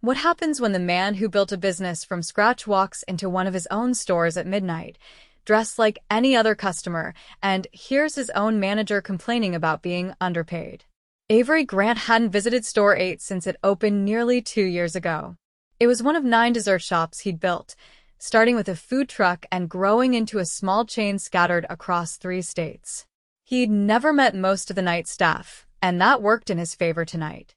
What happens when the man who built a business from scratch walks into one of his own stores at midnight, dressed like any other customer, and hears his own manager complaining about being underpaid? Avery Grant hadn't visited Store 8 since it opened nearly 2 years ago. It was one of 9 dessert shops he'd built, starting with a food truck and growing into a small chain scattered across 3 states. He'd never met most of the night staff, and that worked in his favor tonight.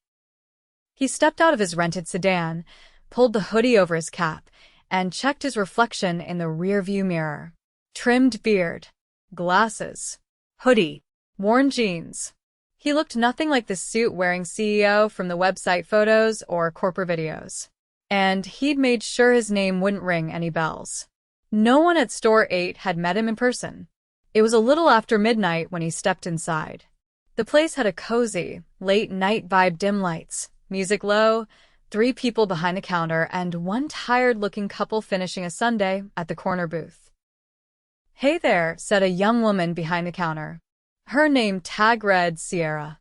He stepped out of his rented sedan, pulled the hoodie over his cap, and checked his reflection in the rearview mirror. Trimmed beard, glasses, hoodie, worn jeans. He looked nothing like the suit-wearing CEO from the website photos or corporate videos. And he'd made sure his name wouldn't ring any bells. No one at Store 8 had met him in person. It was a little after midnight when he stepped inside. The place had a cozy, late-night vibe, dim lights, music low, 3 people behind the counter, and one tired-looking couple finishing a sundae at the corner booth. "Hey there," said a young woman behind the counter. Her name tag read Sierra.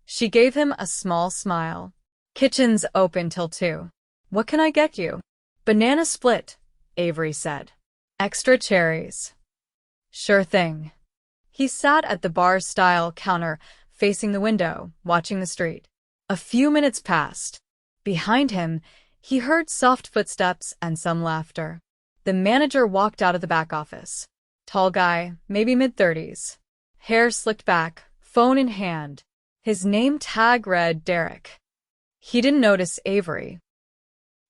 She gave him a small smile. "Kitchen's open till 2. What can I get you?" "Banana split," Avery said. "Extra cherries." "Sure thing." He sat at the bar-style counter, facing the window, watching the street. A few minutes passed. Behind him, he heard soft footsteps and some laughter. The manager walked out of the back office. Tall guy, maybe mid-30s. Hair slicked back, phone in hand. His name tag read Derek. He didn't notice Avery.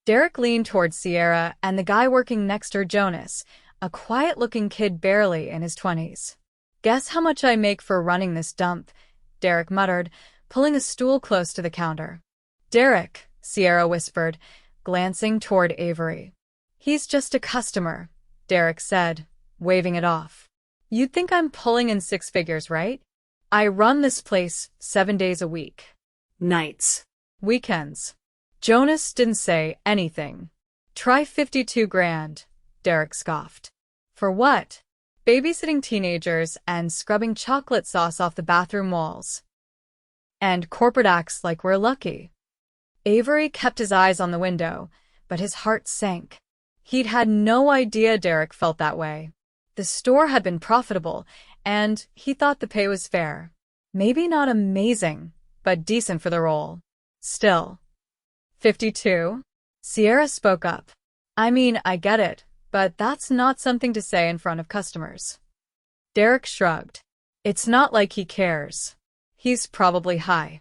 Derek leaned toward Sierra and the guy working next her, Jonas, a quiet-looking kid barely in his 20s. "Guess how much I make for running this dump," Derek muttered, pulling a stool close to the counter. "Derek," Sierra whispered, glancing toward Avery. "He's just a customer," Derek said, waving it off. "You'd think I'm pulling in 6 figures, right? I run this place 7 days a week. Nights. Weekends." Jonas didn't say anything. "Try 52 grand, Derek scoffed. "For what?" "Babysitting teenagers and scrubbing chocolate sauce off the bathroom walls. And corporate acts like we're lucky." Avery kept his eyes on the window, but his heart sank. He'd had no idea Derek felt that way. The store had been profitable, and he thought the pay was fair. Maybe not amazing, but decent for the role. Still. 52? Sierra spoke up. "I mean, I get it, but that's not something to say in front of customers." Derek shrugged. "It's not like he cares. He's probably high."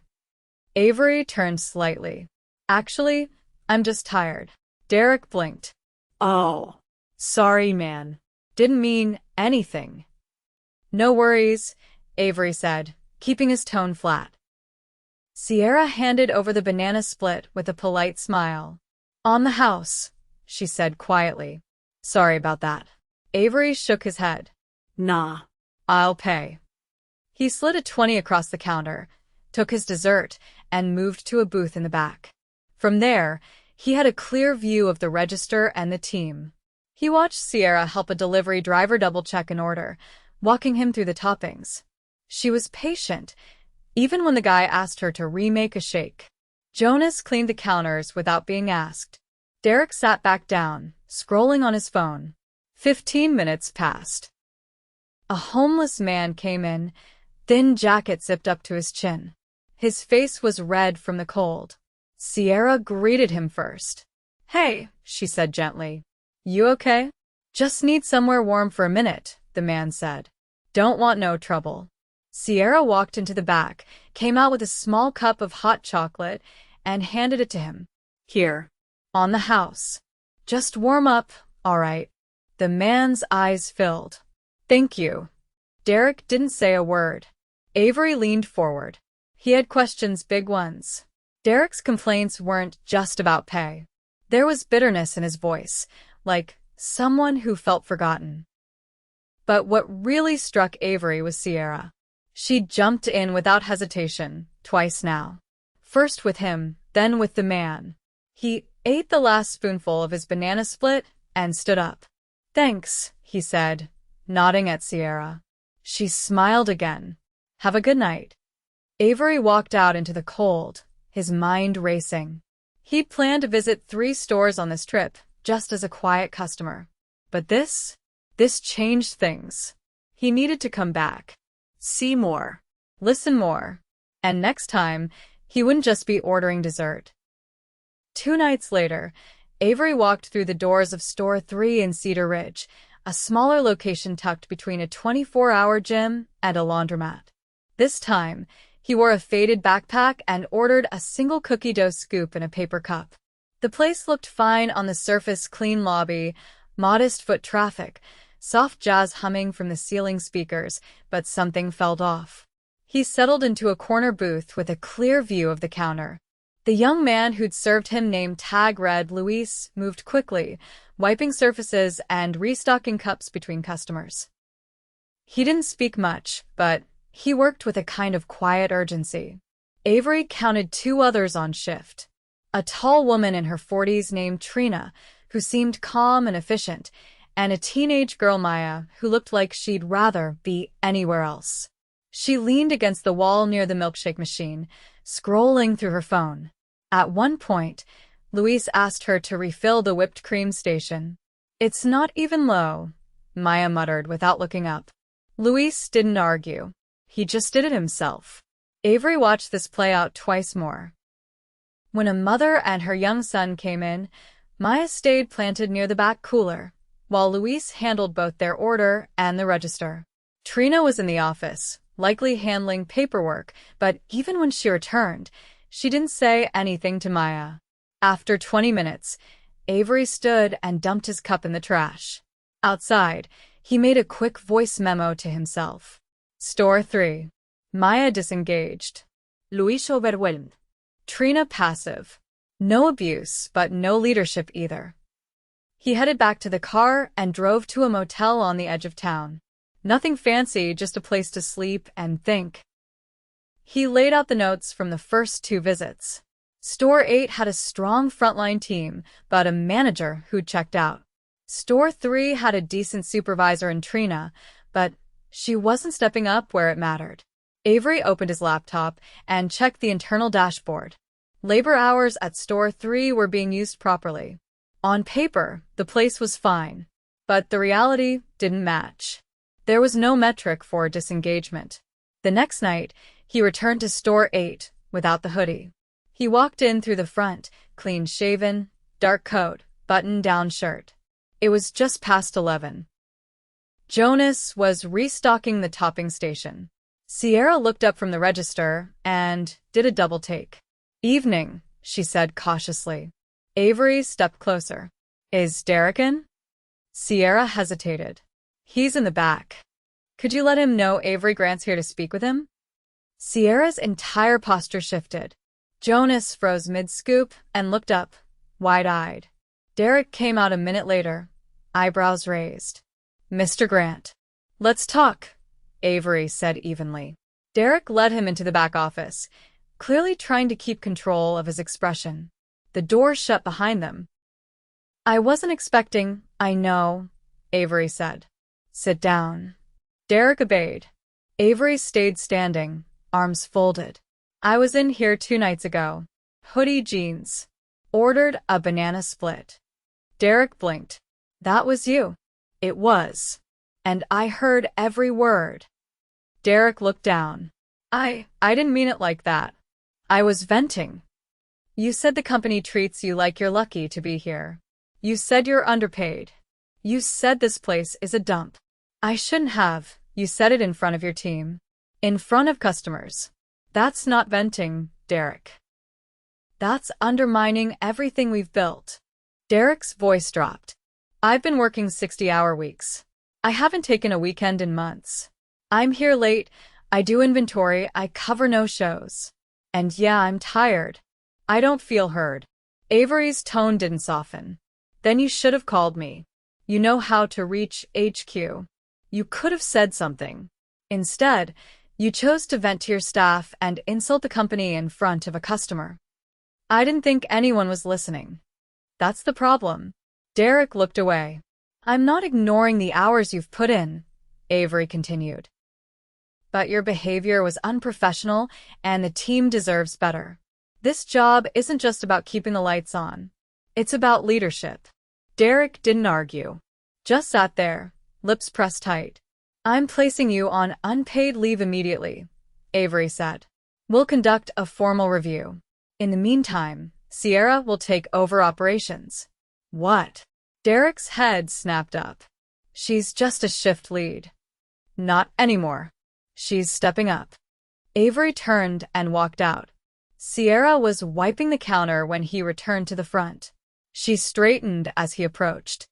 Avery turned slightly. "Actually, I'm just tired." Derek blinked. "Oh, sorry, man. Didn't mean anything." "No worries," Avery said, keeping his tone flat. Sierra handed over the banana split with a polite smile. "On the house," she said quietly. "Sorry about that." Avery shook his head. "Nah, I'll pay." He slid a 20 across the counter, took his dessert, and moved to a booth in the back. From there, he had a clear view of the register and the team. He watched Sierra help a delivery driver double-check an order, walking him through the toppings. She was patient, even when the guy asked her to remake a shake. Jonas cleaned the counters without being asked. Derek sat back down, scrolling on his phone. 15 minutes passed. A homeless man came in, thin jacket zipped up to his chin. His face was red from the cold. Sierra greeted him first. "Hey," she said gently. "You okay?" "Just need somewhere warm for a minute," the man said. "Don't want no trouble." Sierra walked into the back, came out with a small cup of hot chocolate, and handed it to him. "Here. On the house. Just warm up, all right." The man's eyes filled. "Thank you." Derek didn't say a word. Avery leaned forward. He had questions, big ones. Derek's complaints weren't just about pay. There was bitterness in his voice, like someone who felt forgotten. But what really struck Avery was Sierra. She jumped in without hesitation, twice now. First with him, then with the man. He ate the last spoonful of his banana split and stood up. "Thanks," he said, nodding at Sierra. She smiled again. "Have a good night." Avery walked out into the cold, his mind racing. He'd planned to visit 3 stores on this trip, just as a quiet customer. But this changed things. He needed to come back. See more. Listen more. And next time, he wouldn't just be ordering dessert. 2 nights later, Avery walked through the doors of Store 3 in Cedar Ridge, a smaller location tucked between a 24-hour gym and a laundromat. This time, he wore a faded backpack and ordered a single cookie dough scoop in a paper cup. The place looked fine on the surface: clean lobby, modest foot traffic, soft jazz humming from the ceiling speakers, but something felt off. He settled into a corner booth with a clear view of the counter. The young man who'd served him, name tag read Luis, moved quickly, wiping surfaces and restocking cups between customers. He didn't speak much, but he worked with a kind of quiet urgency. Avery counted 2 others on shift. A tall woman in her 40s named Trina, who seemed calm and efficient, and a teenage girl, Maya, who looked like she'd rather be anywhere else. She leaned against the wall near the milkshake machine, scrolling through her phone. At one point, Luis asked her to refill the whipped cream station. "It's not even low," Maya muttered without looking up. Luis didn't argue. He just did it himself. Avery watched this play out twice more. When a mother and her young son came in, Maya stayed planted near the back cooler, while Luis handled both their order and the register. Trina was in the office, likely handling paperwork, but even when she returned, she didn't say anything to Maya. After 20 minutes, Avery stood and dumped his cup in the trash. Outside, he made a quick voice memo to himself. Store 3. Maya disengaged. Luis overwhelmed. Trina passive. No abuse, but no leadership either. He headed back to the car and drove to a motel on the edge of town. Nothing fancy, just a place to sleep and think. He laid out the notes from the first 2 visits. Store 8 had a strong frontline team, but a manager who'd checked out. Store 3 had a decent supervisor in Trina, but she wasn't stepping up where it mattered. Avery opened his laptop and checked the internal dashboard. Labor hours at Store 3 were being used properly. On paper, the place was fine, but the reality didn't match. There was no metric for disengagement. The next night, he returned to Store 8 without the hoodie. He walked in through the front, clean-shaven, dark coat, button-down shirt. It was just past 11. Jonas was restocking the topping station. Sierra looked up from the register and did a double take. "Evening," she said cautiously. Avery stepped closer. "Is Derek in?" Sierra hesitated. "He's in the back. Could you let him know Avery Grant's here to speak with him?" Sierra's entire posture shifted. Jonas froze mid-scoop and looked up, wide-eyed. Derek came out a minute later, eyebrows raised. "Mr. Grant." "Let's talk," Avery said evenly. Derek led him into the back office, clearly trying to keep control of his expression. The door shut behind them. "I wasn't expecting, I know," Avery said. "Sit down." Derek obeyed. Avery stayed standing, arms folded. "I was in here 2 nights ago. Hoodie, jeans. Ordered a banana split." Derek blinked. "That was you." "It was. And I heard every word." Derek looked down. I didn't mean it like that. I was venting. You said the company treats you like you're lucky to be here. You said you're underpaid. You said this place is a dump. I shouldn't have. You said it in front of your team. In front of customers. That's not venting, Derek. That's undermining everything we've built. Derek's voice dropped. I've been working 60-hour weeks. I haven't taken a weekend in months. I'm here late, I do inventory, I cover no-shows. And yeah, I'm tired. I don't feel heard. Avery's tone didn't soften. Then you should have called me. You know how to reach HQ. You could have said something. Instead, you chose to vent to your staff and insult the company in front of a customer. I didn't think anyone was listening. That's the problem. Derek looked away. I'm not ignoring the hours you've put in, Avery continued. But your behavior was unprofessional and the team deserves better. This job isn't just about keeping the lights on. It's about leadership. Derek didn't argue. Just sat there, lips pressed tight. I'm placing you on unpaid leave immediately, Avery said. We'll conduct a formal review. In the meantime, Sierra will take over operations. What? Derek's head snapped up. She's just a shift lead. Not anymore. She's stepping up. Avery turned and walked out. Sierra was wiping the counter when he returned to the front. She straightened as he approached.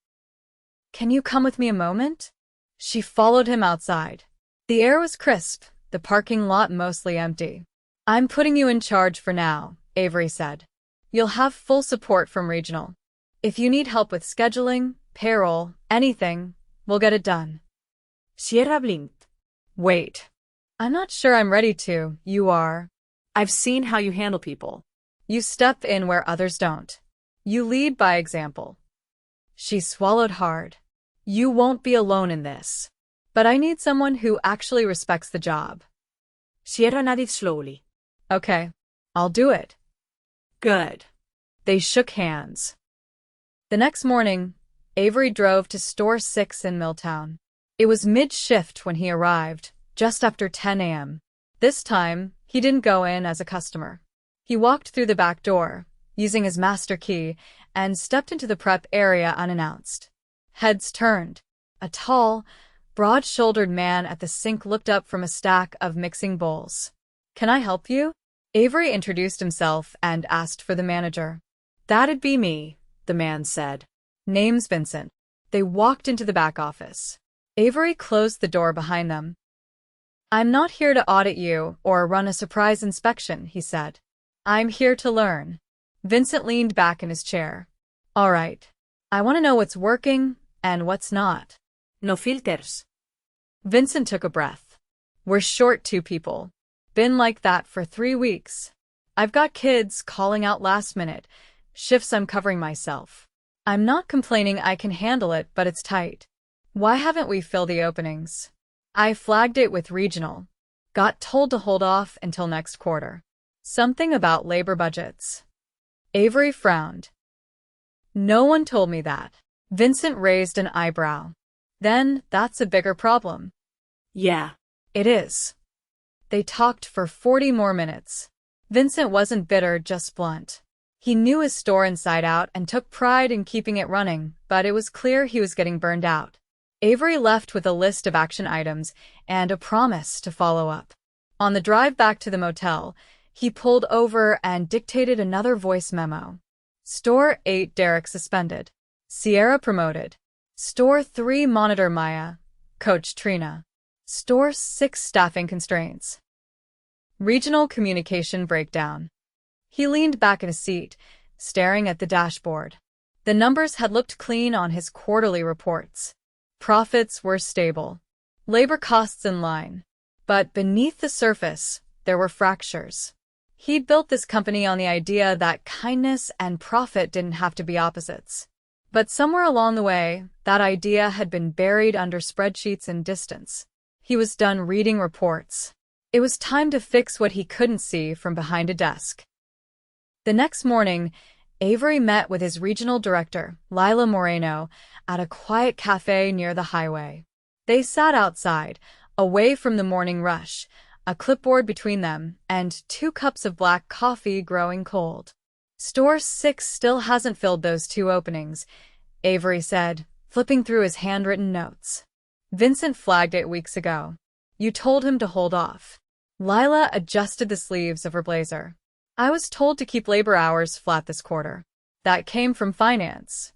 Can you come with me a moment? She followed him outside. The air was crisp, the parking lot mostly empty. I'm putting you in charge for now, Avery said. You'll have full support from regional. If you need help with scheduling, payroll, anything, we'll get it done. Sierra blinked. Wait. I'm not sure I'm ready to. You are. I've seen how you handle people. You step in where others don't. You lead by example. She swallowed hard. You won't be alone in this. But I need someone who actually respects the job. Sierra nodded slowly. Okay, I'll do it. Good. They shook hands. The next morning, Avery drove to Store 6 in Milltown. It was mid-shift when he arrived, just after 10 a.m. This time, he didn't go in as a customer. He walked through the back door, using his master key, and stepped into the prep area unannounced. Heads turned. A tall, broad-shouldered man at the sink looked up from a stack of mixing bowls. Can I help you? Avery introduced himself and asked for the manager. That'd be me, the man said. Name's Vincent. They walked into the back office. Avery closed the door behind them. I'm not here to audit you or run a surprise inspection, he said. I'm here to learn. Vincent leaned back in his chair. All right. I want to know what's working and what's not. No filters. Vincent took a breath. We're short 2 people. Been like that for 3 weeks. I've got kids calling out last minute, shifts I'm covering myself. I'm not complaining, I can handle it, but it's tight. Why haven't we filled the openings? I flagged it with regional. Got told to hold off until next quarter. Something about labor budgets. Avery frowned. No one told me that. Vincent raised an eyebrow. Then that's a bigger problem. Yeah. It is. They talked for 40 more minutes. Vincent wasn't bitter, just blunt. He knew his store inside out and took pride in keeping it running, but it was clear he was getting burned out. Avery left with a list of action items and a promise to follow up. On the drive back to the motel, he pulled over and dictated another voice memo. Store 8 Derek suspended. Sierra promoted. Store 3 monitor Maya. Coach Trina. Store 6 staffing constraints. Regional communication breakdown. He leaned back in his seat, staring at the dashboard. The numbers had looked clean on his quarterly reports. Profits were stable. Labor costs in line. But beneath the surface, there were fractures. He'd built this company on the idea that kindness and profit didn't have to be opposites. But somewhere along the way, that idea had been buried under spreadsheets and distance. He was done reading reports. It was time to fix what he couldn't see from behind a desk. The next morning, Avery met with his regional director, Lila Moreno, at a quiet cafe near the highway. They sat outside, away from the morning rush, a clipboard between them, and 2 cups of black coffee growing cold. Store 6 still hasn't filled those 2 openings, Avery said, flipping through his handwritten notes. Vincent flagged it weeks ago. You told him to hold off. Lila adjusted the sleeves of her blazer. I was told to keep labor hours flat this quarter. That came from finance.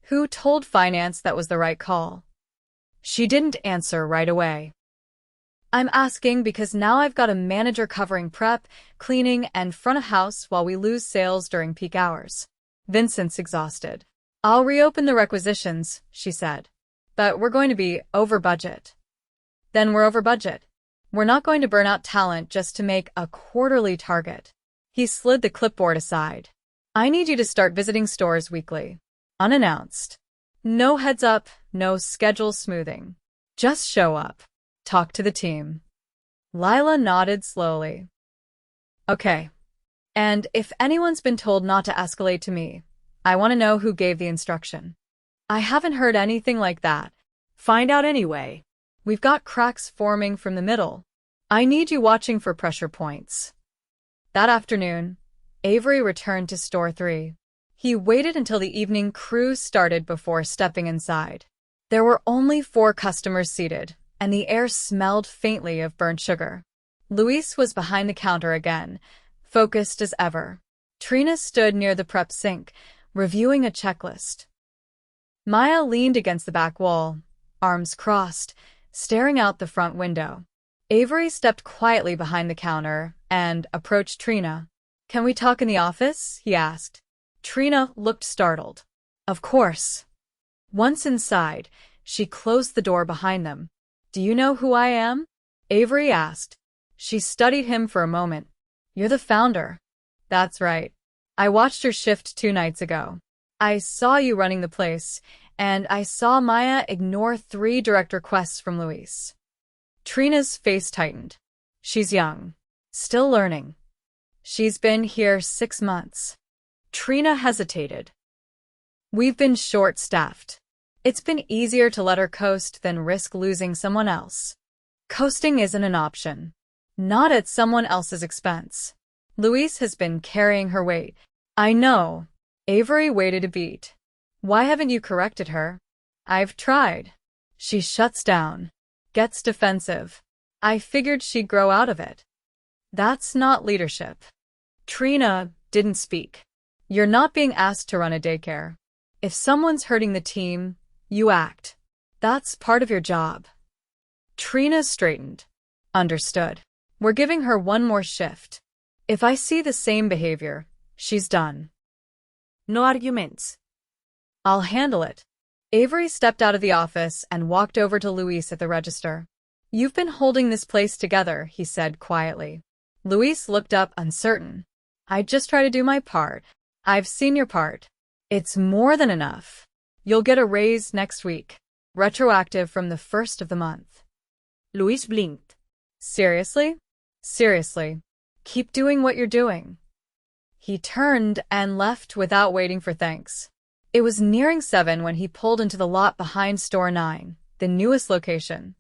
Who told finance that was the right call? She didn't answer right away. I'm asking because now I've got a manager covering prep, cleaning, and front of house while we lose sales during peak hours. Vincent's exhausted. I'll reopen the requisitions, she said. But we're going to be over budget. Then we're over budget. We're not going to burn out talent just to make a quarterly target. He slid the clipboard aside. I need you to start visiting stores weekly. Unannounced. No heads up, no schedule smoothing. Just show up. Talk to the team. Lila nodded slowly. Okay. And if anyone's been told not to escalate to me, I want to know who gave the instruction. I haven't heard anything like that. Find out anyway. We've got cracks forming from the middle. I need you watching for pressure points. That afternoon, Avery returned to Store 3. He waited until the evening cruise started before stepping inside. There were only 4 customers seated, and the air smelled faintly of burnt sugar. Luis was behind the counter again, focused as ever. Trina stood near the prep sink, reviewing a checklist. Maya leaned against the back wall, arms crossed, staring out the front window. Avery stepped quietly behind the counter and approached Trina. "Can we talk in the office?" he asked. Trina looked startled. "Of course." Once inside, she closed the door behind them. "Do you know who I am?" Avery asked. She studied him for a moment. "You're the founder." "That's right. I watched your shift 2 nights ago. I saw you running the place, and I saw Maya ignore 3 direct requests from Luis." Trina's face tightened. "She's young. Still learning. She's been here 6 months. Trina hesitated. "We've been short-staffed. It's been easier to let her coast than risk losing someone else. Coasting isn't an option. Not at someone else's expense. Luis has been carrying her weight." "I know." Avery waited a beat. "Why haven't you corrected her?" "I've tried." She shuts down. Gets defensive. "I figured she'd grow out of it." "That's not leadership." Trina didn't speak. "You're not being asked to run a daycare. If someone's hurting the team, you act. That's part of your job." Trina straightened. "Understood. We're giving her 1 more shift. If I see the same behavior, she's done." No arguments. "I'll handle it." Avery stepped out of the office and walked over to Luis at the register. "You've been holding this place together," he said quietly. Luis looked up uncertain. "I just try to do my part." "I've seen your part. It's more than enough. You'll get a raise next week. Retroactive from the 1st of the month." Luis blinked. "Seriously?" "Seriously. Keep doing what you're doing." He turned and left without waiting for thanks. It was nearing 7 when he pulled into the lot behind Store 9, the newest location.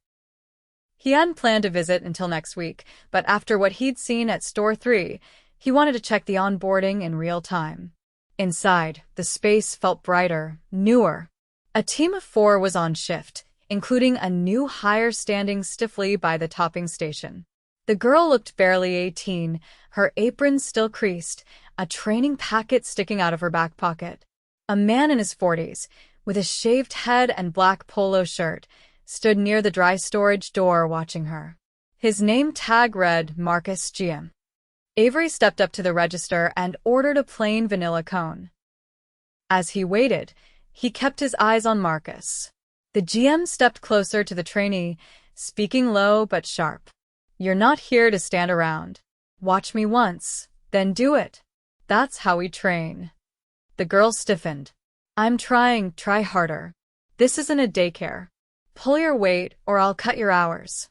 He hadn't planned to visit until next week, but after what he'd seen at Store 3, he wanted to check the onboarding in real time. Inside, the space felt brighter, newer. A team of 4 was on shift, including a new hire standing stiffly by the topping station. The girl looked barely 18, her apron still creased, a training packet sticking out of her back pocket. A man in his 40s, with a shaved head and black polo shirt, stood near the dry storage door watching her. His name tag read Marcus GM. Avery stepped up to the register and ordered a plain vanilla cone. As he waited, he kept his eyes on Marcus. The GM stepped closer to the trainee, speaking low but sharp. "You're not here to stand around. Watch me once, then do it. That's how we train." The girl stiffened. "I'm trying, try harder. This isn't a daycare. Pull your weight or I'll cut your hours."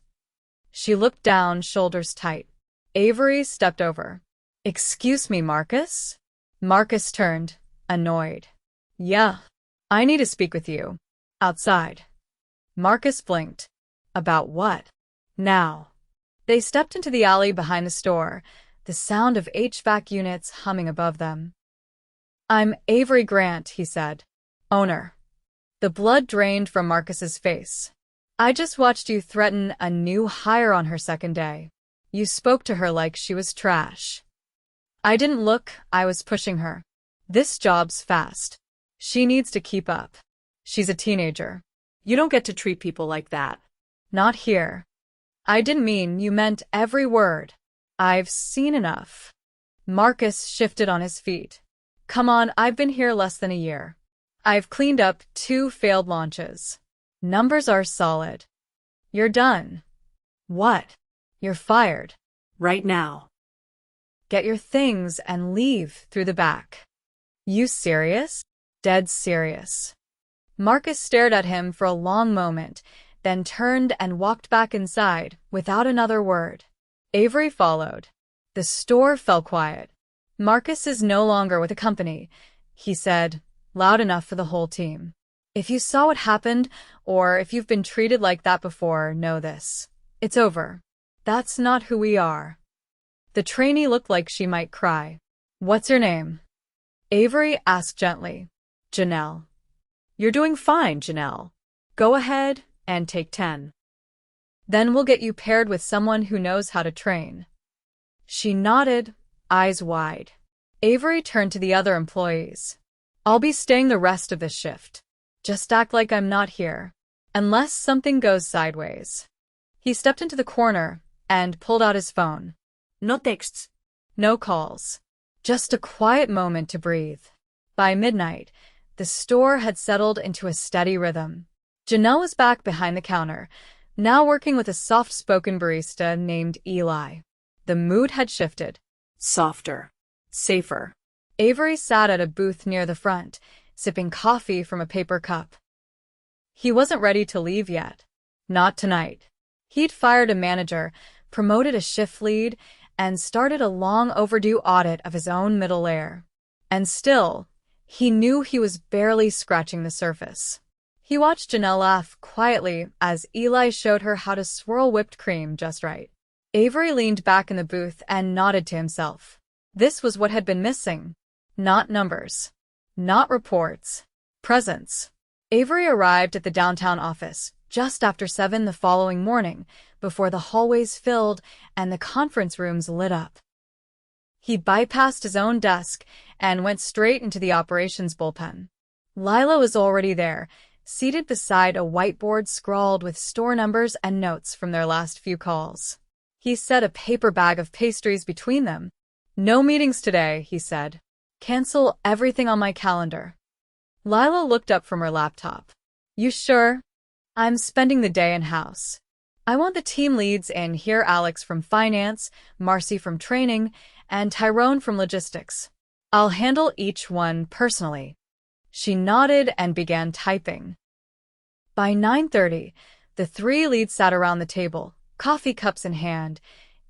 She looked down, shoulders tight. Avery stepped over. "Excuse me, Marcus?" Marcus turned, annoyed. "Yeah. I need to speak with you. Outside." Marcus blinked. "About what?" "Now." They stepped into the alley behind the store, the sound of HVAC units humming above them. "I'm Avery Grant," he said. "Owner." The blood drained from Marcus's face. "I just watched you threaten a new hire on her second day. You spoke to her like she was trash." "I didn't look, I was pushing her. This job's fast. She needs to keep up. She's a teenager." You don't get to treat people like that. "Not here." "I didn't mean you meant every word. I've seen enough." Marcus shifted on his feet. "Come on, I've been here less than a year. I've cleaned up 2 failed launches. Numbers are solid. You're done." "What?" "You're fired. Right now." Get your things and leave through the back." "You serious?" "Dead serious." Marcus stared at him for a long moment, then turned and walked back inside without another word. Avery followed. The store fell quiet. Marcus is no longer with the company, he said, loud enough for the whole team. If you saw what happened, or if you've been treated like that before, know this. It's over. That's not who we are. The trainee looked like she might cry. What's your name? Avery asked gently. Janelle. You're doing fine, Janelle. Go ahead and take 10. Then we'll get you paired with someone who knows how to train. She nodded, eyes wide. Avery turned to the other employees. I'll be staying the rest of this shift. Just act like I'm not here. Unless something goes sideways. He stepped into the corner and pulled out his phone. No texts. No calls. Just a quiet moment to breathe. By midnight, the store had settled into a steady rhythm. Janelle was back behind the counter, now working with a soft-spoken barista named Eli. The mood had shifted. Softer. Safer. Avery sat at a booth near the front, sipping coffee from a paper cup. He wasn't ready to leave yet. Not tonight. He'd fired a manager, promoted a shift lead, and started a long overdue audit of his own middle layer. And still, he knew he was barely scratching the surface. He watched Janelle laugh quietly as Eli showed her how to swirl whipped cream just right. Avery leaned back in the booth and nodded to himself. This was what had been missing. Not numbers. Not reports. Presence. Avery arrived at the downtown office just after 7 the following morning, before the hallways filled and the conference rooms lit up. He bypassed his own desk and went straight into the operations bullpen. Lila was already there, seated beside a whiteboard scrawled with store numbers and notes from their last few calls. He set a paper bag of pastries between them. No meetings today, he said. Cancel everything on my calendar. Lila looked up from her laptop. You sure? I'm spending the day in-house. I want the team leads in here, Alex from finance, Marcy from training, and Tyrone from logistics. I'll handle each one personally. She nodded and began typing. By 9:30, the 3 leads sat around the table, coffee cups in hand,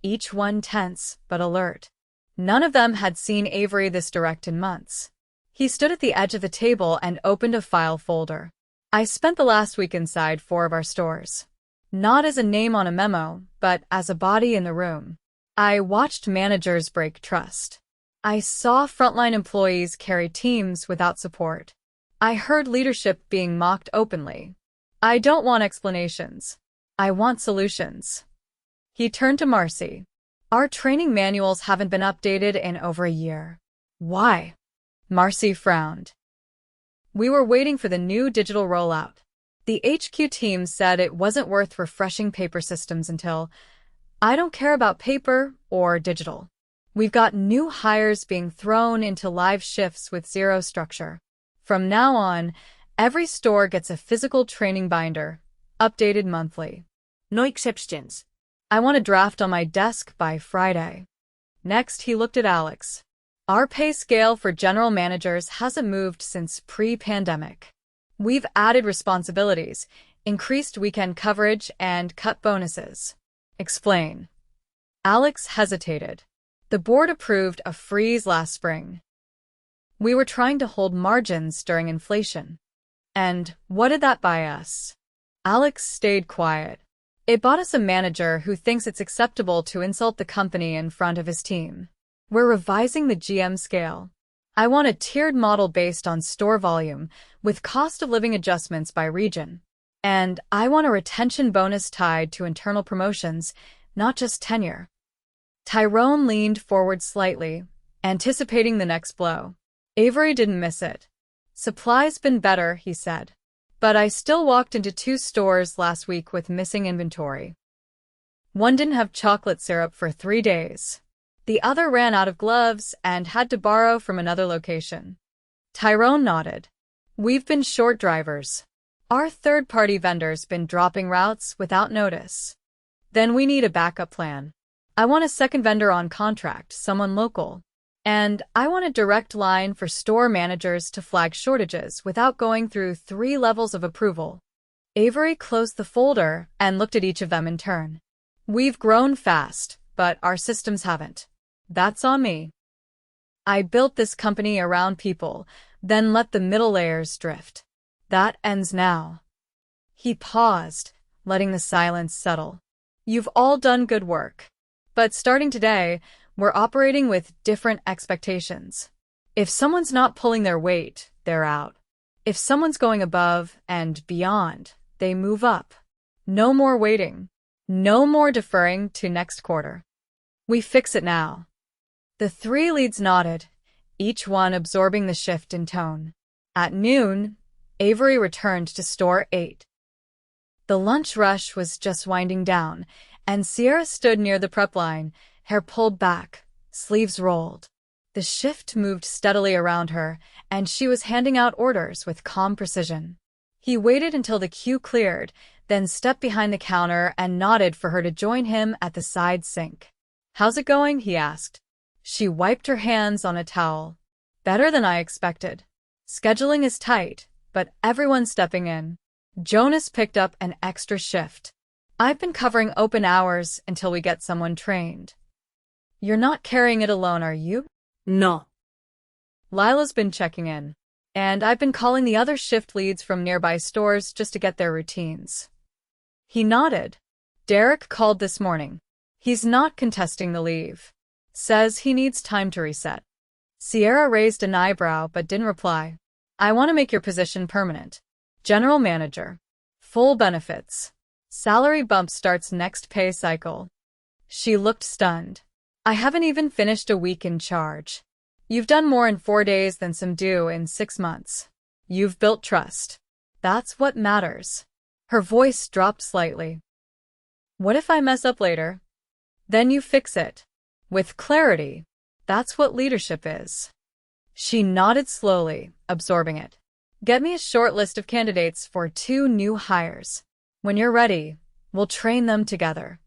each one tense but alert. None of them had seen Avery this direct in months. He stood at the edge of the table and opened a file folder. I spent the last week inside 4 of our stores. Not as a name on a memo, but as a body in the room. I watched managers break trust. I saw frontline employees carry teams without support. I heard leadership being mocked openly. I don't want explanations. I want solutions. He turned to Marcy. Our training manuals haven't been updated in over a year. Why? Marcy frowned. We were waiting for the new digital rollout. The HQ team said it wasn't worth refreshing paper systems until... I don't care about paper or digital. We've got new hires being thrown into live shifts with zero structure. From now on, every store gets a physical training binder, updated monthly. No exceptions. I want a draft on my desk by Friday. Next, he looked at Alex. Our pay scale for general managers hasn't moved since pre-pandemic. We've added responsibilities, increased weekend coverage, and cut bonuses. Explain. Alex hesitated. The board approved a freeze last spring. We were trying to hold margins during inflation. And what did that buy us? Alex stayed quiet. It bought us a manager who thinks it's acceptable to insult the company in front of his team. We're revising the GM scale. I want a tiered model based on store volume, with cost of living adjustments by region. And I want a retention bonus tied to internal promotions, not just tenure. Tyrone leaned forward slightly, anticipating the next blow. Avery didn't miss it. Supply's been better, he said. But I still walked into 2 stores last week with missing inventory. One didn't have chocolate syrup for 3 days. The other ran out of gloves and had to borrow from another location. Tyrone nodded. We've been short drivers. Our third-party vendor's been dropping routes without notice. Then we need a backup plan. I want a second vendor on contract, someone local. And I want a direct line for store managers to flag shortages without going through 3 levels of approval. Avery closed the folder and looked at each of them in turn. We've grown fast, but our systems haven't. That's on me. I built this company around people, then let the middle layers drift. That ends now. He paused, letting the silence settle. You've all done good work. But starting today, we're operating with different expectations. If someone's not pulling their weight, they're out. If someone's going above and beyond, they move up. No more waiting. No more deferring to next quarter. We fix it now. The three leads nodded, each one absorbing the shift in tone. At noon, Avery returned to store 8. The lunch rush was just winding down, and Sierra stood near the prep line, hair pulled back, sleeves rolled. The shift moved steadily around her, and she was handing out orders with calm precision. He waited until the queue cleared, then stepped behind the counter and nodded for her to join him at the side sink. "How's it going?" he asked. She wiped her hands on a towel. "Better than I expected. Scheduling is tight, but everyone's stepping in." Jonas picked up an extra shift. "I've been covering open hours until we get someone trained." "You're not carrying it alone, are you?" No. Lila's been checking in. "And I've been calling the other shift leads from nearby stores just to get their routines." He nodded. "Derek called this morning. He's not contesting the leave. Says he needs time to reset." Sierra raised an eyebrow but didn't reply. "I want to make your position permanent. General manager. Full benefits. Salary bump starts next pay cycle." She looked stunned. "I haven't even finished a week in charge. You've done more in 4 days than some do in 6 months. You've built trust. That's what matters." Her voice dropped slightly. "What if I mess up later?" "Then you fix it. With clarity. That's what leadership is." She nodded slowly, absorbing it. "Get me a short list of candidates for 2 new hires. When you're ready, we'll train them together."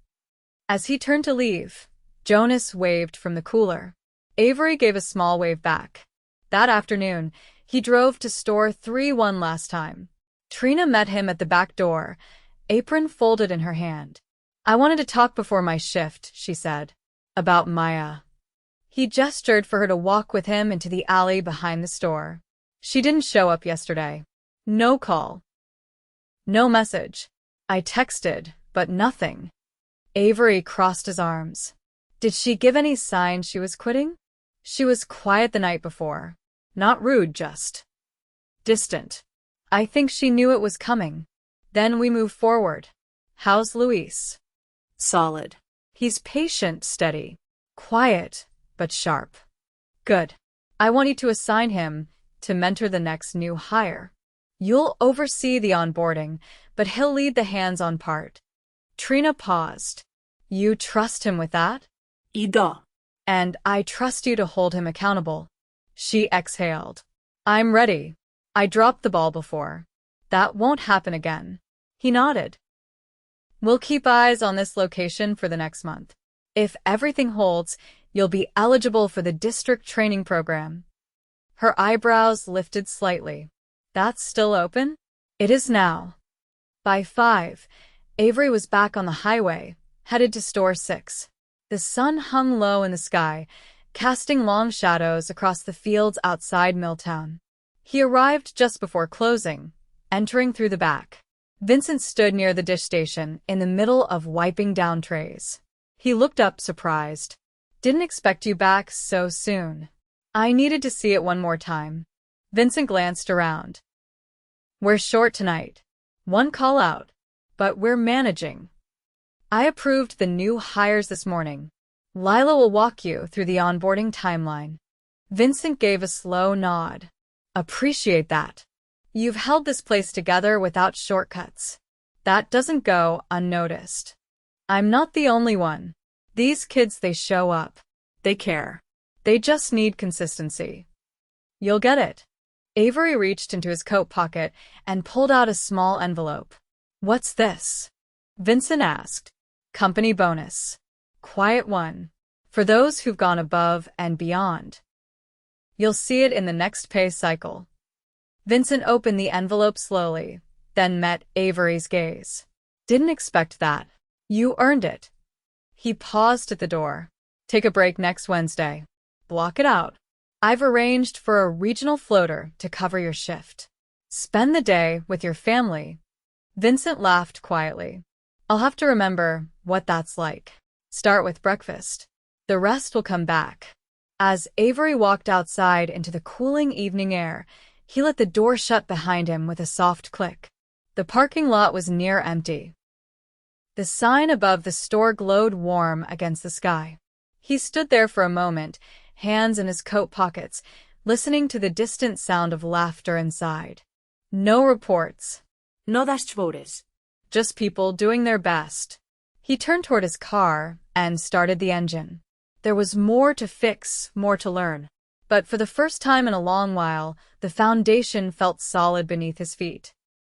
As he turned to leave, Jonas waved from the cooler. Avery gave a small wave back. That afternoon, he drove to store 3 one last time. Trina met him at the back door, apron folded in her hand. "I wanted to talk before my shift," she said. "About Maya." He gestured for her to walk with him into the alley behind the store. "She didn't show up yesterday. No call. No message. I texted, but nothing." Avery crossed his arms. "Did she give any sign she was quitting?" "She was quiet the night before. Not rude, just distant. I think she knew it was coming. Then we moved forward." "How's Luis?" Solid. "He's patient, steady. Quiet, but sharp." "Good. I want you to assign him to mentor the next new hire. You'll oversee the onboarding, but he'll lead the hands-on part." Trina paused. "You trust him with that?" Ida. "And I trust you to hold him accountable." She exhaled. "I'm ready. I dropped the ball before. That won't happen again." He nodded. "We'll keep eyes on this location for the next month. If everything holds, you'll be eligible for the district training program." Her eyebrows lifted slightly. "That's still open?" "It is now." By 5, Avery was back on the highway, headed to store 6. The sun hung low in the sky, casting long shadows across the fields outside Milltown. He arrived just before closing, entering through the back. Vincent stood near the dish station in the middle of wiping down trays. He looked up surprised. "Didn't expect you back so soon. I needed to see it one more time." Vincent glanced around. "We're short tonight. 1 call out. But we're managing. I approved the new hires this morning. Lila will walk you through the onboarding timeline." Vincent gave a slow nod. "Appreciate that. You've held this place together without shortcuts. That doesn't go unnoticed. I'm not the only one. These kids, they show up. They care. They just need consistency. You'll get it." Avery reached into his coat pocket and pulled out a small envelope. "What's this?" Vincent asked. "Company bonus. Quiet one. For those who've gone above and beyond. You'll see it in the next pay cycle." Vincent opened the envelope slowly, then met Avery's gaze. "Didn't expect that. You earned it." He paused at the door. "Take a break next Wednesday. Block it out." I've arranged for a regional floater to cover your shift. Spend the day with your family. Vincent laughed quietly. I'll have to remember what that's like. Start with breakfast. The rest will come back. As Avery walked outside into the cooling evening air, he let the door shut behind him with a soft click. The parking lot was near empty. The sign above the store glowed warm against the sky. He stood there for a moment, hands in his coat pockets, listening to the distant sound of laughter inside. No reports. No dashboards. Just people doing their best. He turned toward his car and started the engine. There was more to fix, more to learn. But for the first time in a long while, the foundation felt solid beneath his feet.